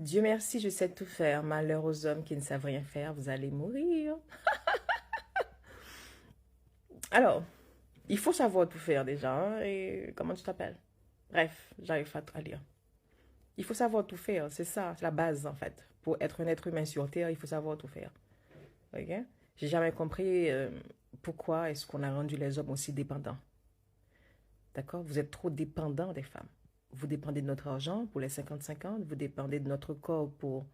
Dieu merci, je sais tout faire. Malheur aux hommes qui ne savent rien faire, vous allez mourir. Alors, il faut savoir tout faire déjà, hein, et comment tu t'appelles? Bref, j'arrive pas à lire. Il faut savoir tout faire, c'est ça, c'est la base en fait. Pour être un être humain sur Terre, il faut savoir tout faire. Ok? J'ai jamais compris pourquoi est-ce qu'on a rendu les hommes aussi dépendants. D'accord? Vous êtes trop dépendants des femmes. Vous dépendez de notre argent pour les 50-50, vous dépendez de notre corps pour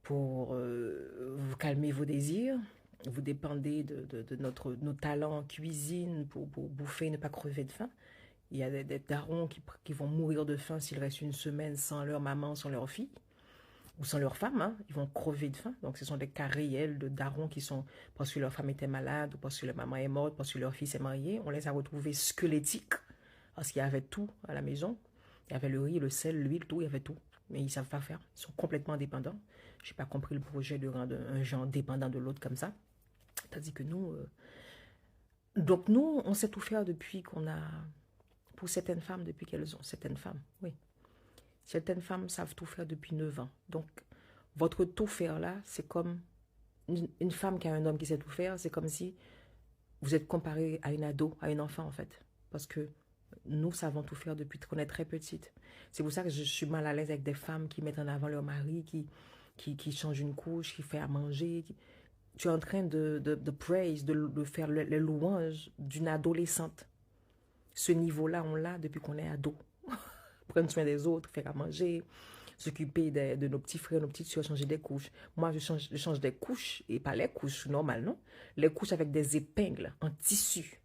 vous calmer vos désirs. Vous dépendez de nos talents en cuisine pour bouffer et ne pas crever de faim. Il y a des darons qui vont mourir de faim s'ils restent une semaine sans leur maman, sans leur fille, ou sans leur femme. Hein. Ils vont crever de faim. Donc ce sont des cas réels de darons qui sont parce que leur femme était malade, ou parce que leur maman est morte, parce que leur fils est marié. On les a retrouvés squelettiques, parce qu'il y avait tout à la maison. Il y avait le riz, le sel, l'huile, tout, il y avait tout. Mais ils ne savent pas faire. Ils sont complètement dépendants. Je n'ai pas compris le projet de rendre un genre dépendant de l'autre comme ça. Tandis que nous... Donc nous, on sait tout faire depuis qu'on a... Pour certaines femmes, depuis qu'elles ont... Certaines femmes, oui. Certaines femmes savent tout faire depuis 9 ans. Donc, votre tout faire là, c'est comme... Une femme qui a un homme qui sait tout faire, c'est comme si vous êtes comparé à une ado, à une enfant en fait. Parce que nous savons tout faire depuis qu'on est très petite. C'est pour ça que je suis mal à l'aise avec des femmes qui mettent en avant leur mari, qui changent une couche, qui fait à manger. Tu es en train de praise, de faire les louanges d'une adolescente. Ce niveau-là, on l'a depuis qu'on est ado. Prendre soin des autres, faire à manger, s'occuper de nos petits frères, nos petites soeurs, changer des couches. Moi, je change des couches, et pas les couches normales, non? Les couches avec des épingles en tissu.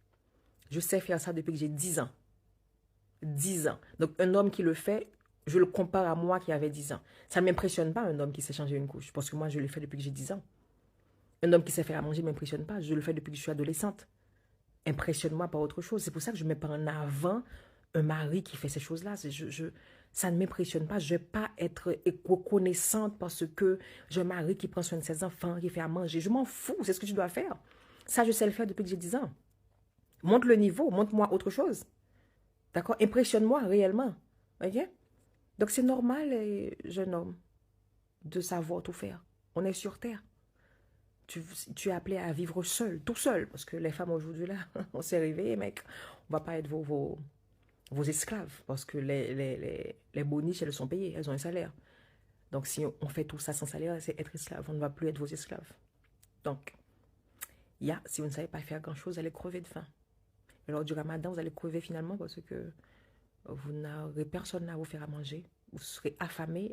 Je sais faire ça depuis que j'ai 10 ans. 10 ans. Donc, un homme qui le fait, je le compare à moi qui avait 10 ans. Ça ne m'impressionne pas, un homme qui sait changer une couche, parce que moi, je le fais depuis que j'ai 10 ans. Un homme qui sait faire à manger ne m'impressionne pas. Je le fais depuis que je suis adolescente. Impressionne-moi par autre chose. C'est pour ça que je ne mets pas en avant un mari qui fait ces choses-là. Ça ne m'impressionne pas. Je ne vais pas être reconnaissante parce que j'ai un mari qui prend soin de ses enfants, qui fait à manger. Je m'en fous. C'est ce que tu dois faire. Ça, je sais le faire depuis que j'ai 10 ans. Montre le niveau. Montre-moi autre chose. D'accord? Impressionne-moi réellement. OK? Donc, c'est normal, jeune homme, de savoir tout faire. On est sur Terre. Tu es appelé à vivre seul, tout seul. Parce que les femmes aujourd'hui, là, on s'est réveillé, mec. On va pas être vos esclaves. Parce que les boniches, elles sont payées. Elles ont un salaire. Donc, si on fait tout ça sans salaire, c'est être esclave. On ne va plus être vos esclaves. Donc, si vous ne savez pas faire grand-chose, vous allez crever de faim. Et lors du ramadan, vous allez crever finalement parce que vous n'aurez personne à vous faire à manger. Vous serez affamé